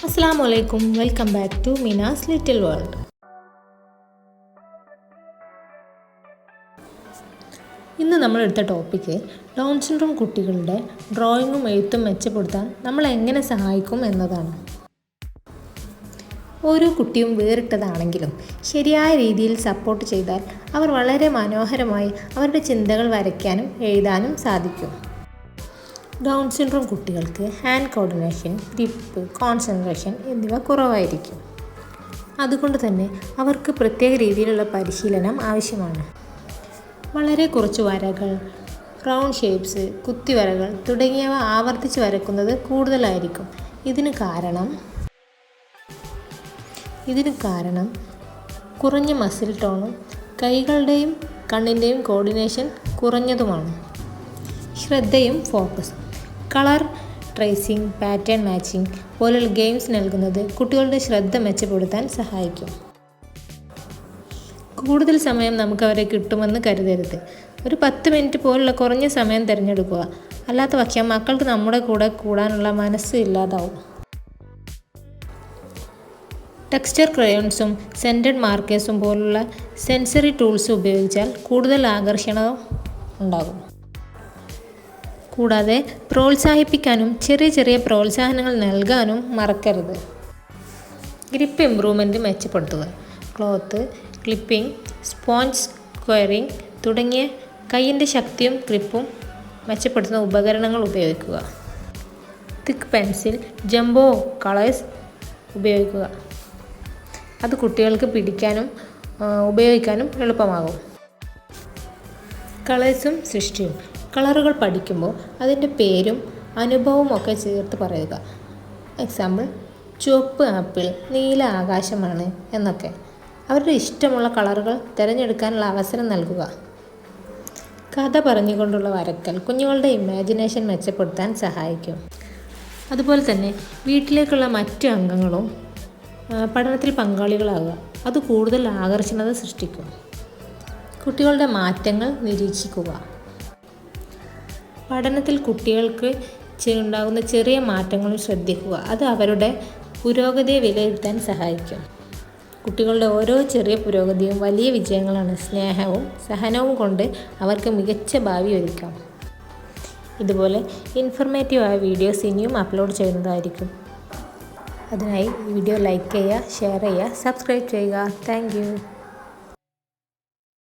Assalamualaikum, welcome back to Mina's Little World. ഇന്ന് നമ്മൾ എടുത്ത ടോപ്പിക്ക് ഡൗൺ സിൻഡ്രോം കുട്ടികളുടെ ഡ്രോയിങ്ങും എഴുത്തും മെച്ചപ്പെടുത്താൻ നമ്മൾ എങ്ങനെ സഹായിക്കും എന്നതാണ്. ഓരോ കുട്ടിയും വേറിട്ടതാണെങ്കിലും ശരിയായ രീതിയിൽ സപ്പോർട്ട് ചെയ്താൽ അവർ വളരെ മനോഹരമായി അവരുടെ ചിന്തകൾ വരയ്ക്കാനും എഴുതാനും സാധിക്കും. ഡൗൺ സിൻഡ്രോം കുട്ടികൾക്ക് ഹാൻഡ് കോർഡിനേഷൻ, ഗ്രിപ്പ്, കോൺസെൻട്രേഷൻ എന്നിവ കുറവായിരിക്കും. അതുകൊണ്ട് തന്നെ അവർക്ക് പ്രത്യേക രീതിയിലുള്ള പരിശീലനം ആവശ്യമാണ്. വളരെ കുറച്ച് വരകൾ, റൗണ്ട് ഷേപ്സ്, കുത്തിവരകൾ തുടങ്ങിയവ ആവർത്തിച്ച് വരക്കുന്നത് കൂടുതലായിരിക്കും. ഇതിന് കാരണം കുറഞ്ഞ മസിൽ ടോണും കൈകളുടെയും കണ്ണിൻ്റെയും കോർഡിനേഷൻ കുറഞ്ഞതുമാണ്. ശ്രദ്ധയും ഫോക്കസും, കളർ ട്രേസിംഗ്, പാറ്റേൺ മാച്ചിങ് പോലുള്ള ഗെയിംസ് നൽകുന്നത് കുട്ടികളുടെ ശ്രദ്ധ മെച്ചപ്പെടുത്താൻ സഹായിക്കും. കൂടുതൽ സമയം നമുക്കവരെ കിട്ടുമെന്ന് കരുതരുത്. ഒരു 10 മിനിറ്റ് പോലുള്ള കുറഞ്ഞ സമയം തിരഞ്ഞെടുക്കുക. അല്ലാത്ത പക്ഷം മക്കൾക്ക് നമ്മുടെ കൂടെ കൂടാനുള്ള മനസ്സ് ഇല്ലാതാവും. ടെക്സ്ചർ ക്രയോൺസും സെൻറ്റഡ് മാർക്കേഴ്സും പോലുള്ള സെൻസറി ടൂൾസ് ഉപയോഗിച്ചാൽ കൂടുതൽ ആകർഷണം ഉണ്ടാകും. കൂടാതെ പ്രോത്സാഹിപ്പിക്കാനും ചെറിയ പ്രോത്സാഹനങ്ങൾ നൽകാനും മറക്കരുത്. ഗ്രിപ്പ് ഇംപ്രൂവ്മെൻറ്റ് മെച്ചപ്പെടുത്തുക. ക്ലോത്ത്, ക്ലിപ്പിംഗ്, സ്പോഞ്ച് സ്ക്വയറിംഗ് തുടങ്ങിയ കൈയിൻ്റെ ശക്തിയും ഗ്രിപ്പും മെച്ചപ്പെടുത്തുന്ന ഉപകരണങ്ങൾ ഉപയോഗിക്കുക. തിക്ക് പെൻസിൽ, ജംബോ കളേഴ്സ് ഉപയോഗിക്കുക. അത് കുട്ടികൾക്ക് പിടിക്കാനും ഉപയോഗിക്കാനും എളുപ്പമാകും. കളേഴ്സും സൃഷ്ടിയും, കളറുകൾ പഠിക്കുമ്പോൾ അതിൻ്റെ പേരും അനുഭവവും ഒക്കെ ചേർത്ത് പറയുക. എക്സാമ്പിൾ, ചുവപ്പ് ആപ്പിൾ, നീല ആകാശമാണ് എന്നൊക്കെ. അവരുടെ ഇഷ്ടമുള്ള കളറുകൾ തിരഞ്ഞെടുക്കാനുള്ള അവസരം നൽകുക. കഥ പറഞ്ഞുകൊണ്ടുള്ള വരക്കൽ കുഞ്ഞുങ്ങളുടെ ഇമാജിനേഷൻ മെച്ചപ്പെടുത്താൻ സഹായിക്കും. അതുപോലെ തന്നെ വീട്ടിലേക്കുള്ള മറ്റ് അംഗങ്ങളും പഠനത്തിൽ പങ്കാളികളാകുക. അത് കൂടുതൽ ആകർഷണീയത സൃഷ്ടിക്കും. കുട്ടികളുടെ മാറ്റങ്ങൾ നിരീക്ഷിക്കുക. പഠനത്തിൽ കുട്ടികൾക്ക് ഉണ്ടാകുന്ന ചെറിയ മാറ്റങ്ങളും ശ്രദ്ധിക്കുക. അത് അവരുടെ പുരോഗതിയെ വിലയിരുത്താൻ സഹായിക്കും. കുട്ടികളുടെ ഓരോ ചെറിയ പുരോഗതിയും വലിയ വിജയങ്ങളാണ്. സ്നേഹവും സഹനവും കൊണ്ട് അവർക്ക് മികച്ച ഭാവി ഒരുക്കാം. ഇതുപോലെ ഇൻഫർമേറ്റീവായ വീഡിയോസ് ഇനിയും അപ്ലോഡ് ചെയ്യുന്നതായിരിക്കും. അതിനായി ഈ വീഡിയോ ലൈക്ക് ചെയ്യുക, ഷെയർ ചെയ്യുക, സബ്സ്ക്രൈബ് ചെയ്യുക. Thank you.